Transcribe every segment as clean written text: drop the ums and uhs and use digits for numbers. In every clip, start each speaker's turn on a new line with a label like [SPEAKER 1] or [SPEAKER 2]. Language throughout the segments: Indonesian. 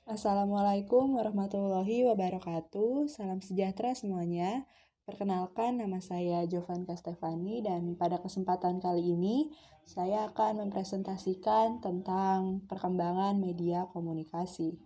[SPEAKER 1] Assalamualaikum warahmatullahi wabarakatuh. Salam sejahtera semuanya. Perkenalkan, nama saya Jovanka Stefani dan pada kesempatan kali ini saya akan mempresentasikan tentang perkembangan media komunikasi.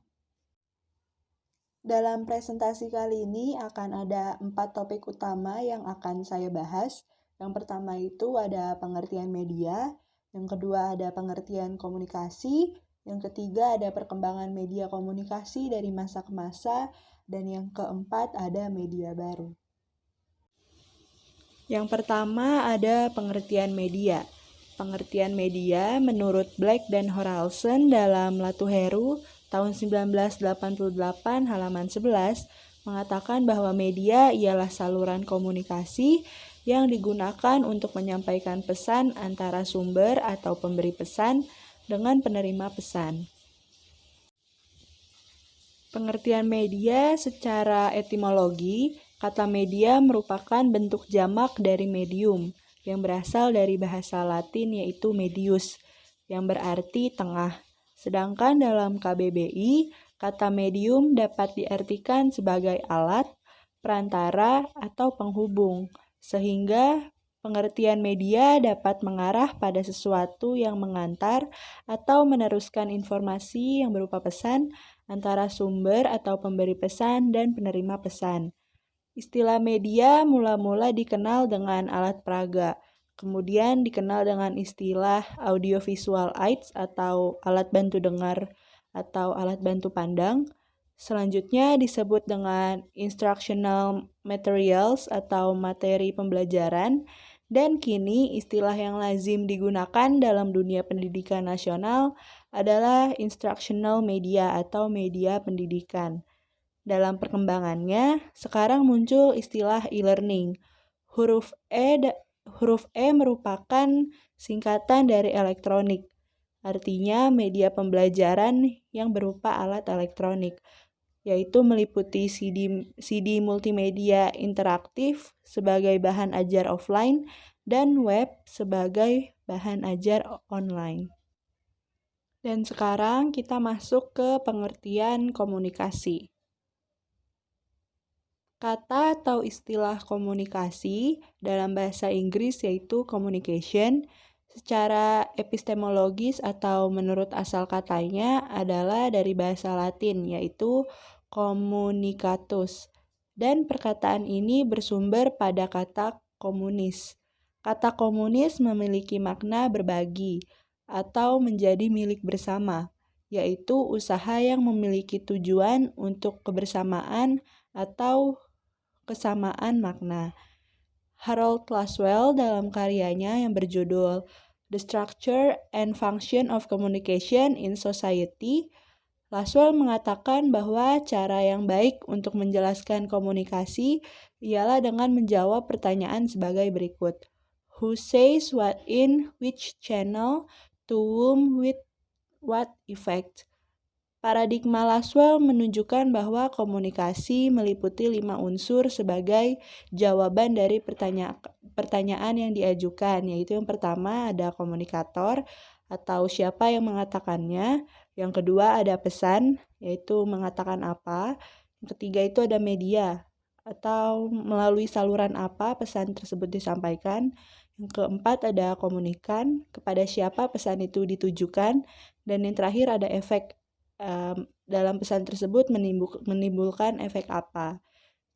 [SPEAKER 1] Dalam presentasi kali ini akan ada 4 topik utama yang akan saya bahas. Yang pertama itu ada pengertian media, yang kedua ada pengertian komunikasi, yang ketiga ada perkembangan media komunikasi dari masa ke masa, dan yang keempat ada media baru. Yang pertama ada pengertian media. Pengertian media menurut Black dan Horalson dalam Latuheru tahun 1988 halaman 11 mengatakan bahwa media ialah saluran komunikasi yang digunakan untuk menyampaikan pesan antara sumber atau pemberi pesan dengan penerima pesan. Pengertian media secara etimologi, kata media merupakan bentuk jamak dari medium yang berasal dari bahasa Latin yaitu medius, yang berarti tengah. Sedangkan dalam KBBI, kata medium dapat diartikan sebagai alat, perantara, atau penghubung, sehingga pengertian media dapat mengarah pada sesuatu yang mengantar atau meneruskan informasi yang berupa pesan antara sumber atau pemberi pesan dan penerima pesan. Istilah media mula-mula dikenal dengan alat peraga, kemudian dikenal dengan istilah audiovisual aids atau alat bantu dengar atau alat bantu pandang. Selanjutnya disebut dengan instructional materials atau materi pembelajaran, dan kini istilah yang lazim digunakan dalam dunia pendidikan nasional adalah instructional media atau media pendidikan. Dalam perkembangannya, sekarang muncul istilah e-learning. Huruf E merupakan singkatan dari elektronik, artinya media pembelajaran yang berupa alat elektronik, yaitu meliputi CD multimedia interaktif sebagai bahan ajar offline dan web sebagai bahan ajar online. Dan sekarang kita masuk ke pengertian komunikasi. Kata atau istilah komunikasi dalam bahasa Inggris yaitu communication, secara epistemologis atau menurut asal katanya adalah dari bahasa Latin yaitu communicatus. Dan perkataan ini bersumber pada kata komunis. Kata komunis memiliki makna berbagi atau menjadi milik bersama, yaitu usaha yang memiliki tujuan untuk kebersamaan atau kesamaan makna. Harold Laswell dalam karyanya yang berjudul The Structure and Function of Communication in Society, Laswell mengatakan bahwa cara yang baik untuk menjelaskan komunikasi ialah dengan menjawab pertanyaan sebagai berikut. Who says what in which channel, to whom, with what effect? Paradigma Laswell menunjukkan bahwa komunikasi meliputi 5 unsur sebagai jawaban dari pertanyaan yang diajukan, yaitu yang pertama ada komunikator atau siapa yang mengatakannya, yang kedua ada pesan, yaitu mengatakan apa, yang ketiga itu ada media atau melalui saluran apa pesan tersebut disampaikan, yang keempat ada komunikan, kepada siapa pesan itu ditujukan, dan yang terakhir ada efek. Dalam pesan tersebut menimbulkan efek apa.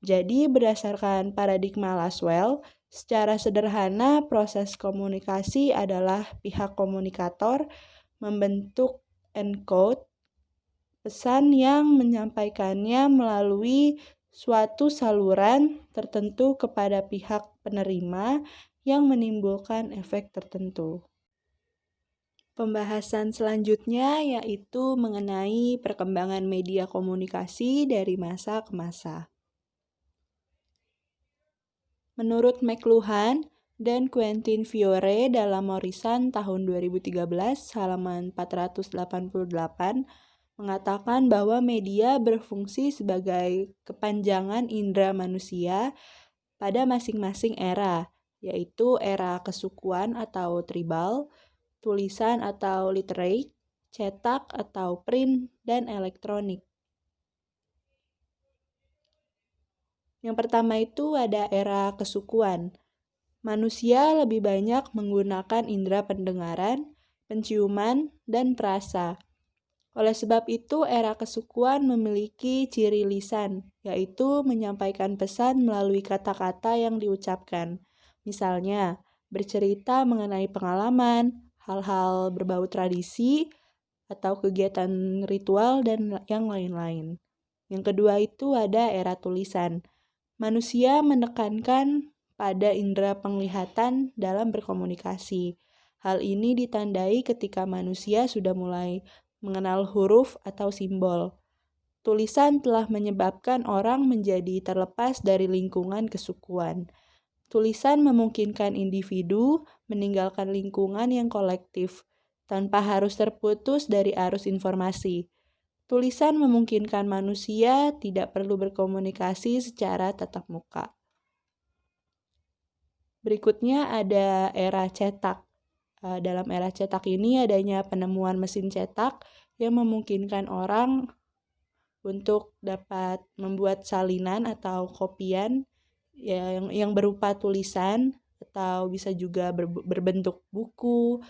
[SPEAKER 1] Jadi berdasarkan paradigma Laswell, secara sederhana proses komunikasi adalah pihak komunikator membentuk encode pesan yang menyampaikannya melalui suatu saluran tertentu kepada pihak penerima yang menimbulkan efek tertentu. Pembahasan selanjutnya yaitu mengenai perkembangan media komunikasi dari masa ke masa. Menurut McLuhan dan Quentin Fiore dalam Morrison tahun 2013 halaman 488 mengatakan bahwa media berfungsi sebagai kepanjangan indera manusia pada masing-masing era, yaitu era kesukuan atau tribal, tulisan atau literate, cetak atau print, dan elektronik. Yang pertama itu ada era kesukuan. Manusia lebih banyak menggunakan indera pendengaran, penciuman, dan perasa. Oleh sebab itu, era kesukuan memiliki ciri lisan, yaitu menyampaikan pesan melalui kata-kata yang diucapkan. Misalnya, bercerita mengenai pengalaman, hal-hal berbau tradisi, atau kegiatan ritual, dan yang lain-lain. Yang kedua itu ada era tulisan. Manusia menekankan pada indera penglihatan dalam berkomunikasi. Hal ini ditandai ketika manusia sudah mulai mengenal huruf atau simbol. Tulisan telah menyebabkan orang menjadi terlepas dari lingkungan kesukuan. Tulisan memungkinkan individu meninggalkan lingkungan yang kolektif tanpa harus terputus dari arus informasi. Tulisan memungkinkan manusia tidak perlu berkomunikasi secara tatap muka. Berikutnya ada era cetak. Dalam era cetak ini adanya penemuan mesin cetak yang memungkinkan orang untuk dapat membuat salinan atau kopian yang berupa tulisan atau bisa juga berbentuk buku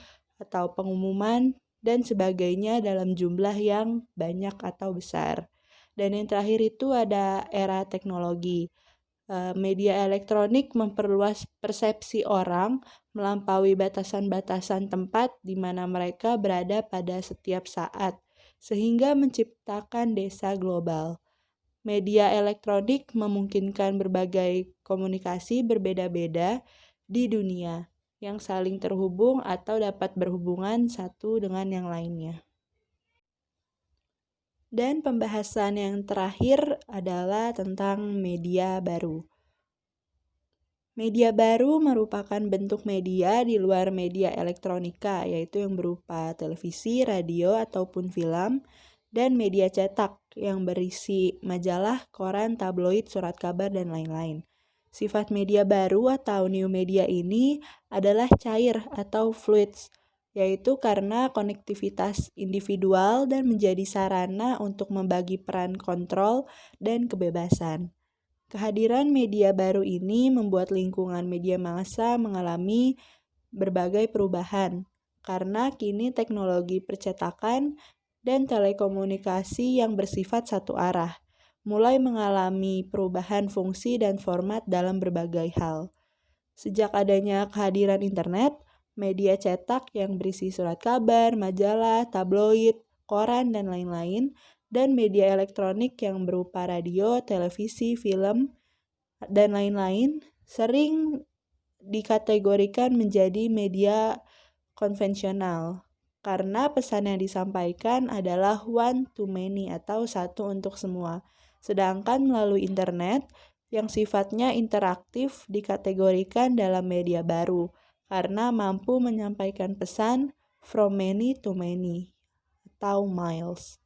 [SPEAKER 1] atau pengumuman dan sebagainya dalam jumlah yang banyak atau besar. Dan yang terakhir itu ada era teknologi. Media elektronik memperluas persepsi orang melampaui batasan-batasan tempat di mana mereka berada pada setiap saat, sehingga menciptakan desa global. Media elektronik memungkinkan berbagai komunikasi berbeda-beda di dunia yang saling terhubung atau dapat berhubungan satu dengan yang lainnya. Dan pembahasan yang terakhir adalah tentang media baru. Media baru merupakan bentuk media di luar media elektronika, yaitu yang berupa televisi, radio, ataupun film, dan media cetak yang berisi majalah, koran, tabloid, surat kabar, dan lain-lain. Sifat media baru atau new media ini adalah cair atau fluids, yaitu karena konektivitas individual dan menjadi sarana untuk membagi peran kontrol dan kebebasan. Kehadiran media baru ini membuat lingkungan media massa mengalami berbagai perubahan, karena kini teknologi percetakan dan telekomunikasi yang bersifat satu arah mulai mengalami perubahan fungsi dan format dalam berbagai hal. Sejak adanya kehadiran internet, media cetak yang berisi surat kabar, majalah, tabloid, koran, dan lain-lain, dan media elektronik yang berupa radio, televisi, film, dan lain-lain sering dikategorikan menjadi media konvensional karena pesan yang disampaikan adalah one to many atau satu untuk semua. Sedangkan melalui internet yang sifatnya interaktif dikategorikan dalam media baru karena mampu menyampaikan pesan from many to many atau miles.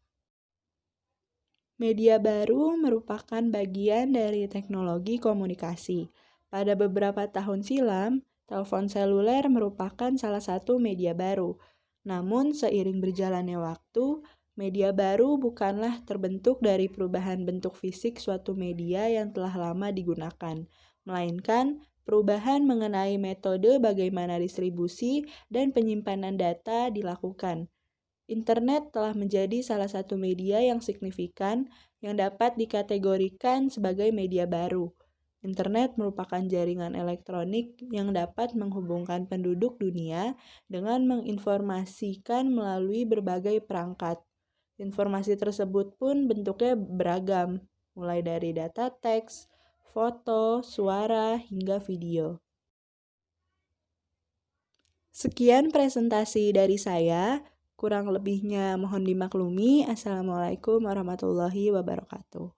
[SPEAKER 1] Media baru merupakan bagian dari teknologi komunikasi. Pada beberapa tahun silam, telepon seluler merupakan salah satu media baru. Namun, seiring berjalannya waktu, media baru bukanlah terbentuk dari perubahan bentuk fisik suatu media yang telah lama digunakan, melainkan perubahan mengenai metode bagaimana distribusi dan penyimpanan data dilakukan. Internet telah menjadi salah satu media yang signifikan yang dapat dikategorikan sebagai media baru. Internet merupakan jaringan elektronik yang dapat menghubungkan penduduk dunia dengan menginformasikan melalui berbagai perangkat. Informasi tersebut pun bentuknya beragam, mulai dari data teks, foto, suara, hingga video. Sekian presentasi dari saya. Kurang lebihnya mohon dimaklumi. Assalamualaikum warahmatullahi wabarakatuh.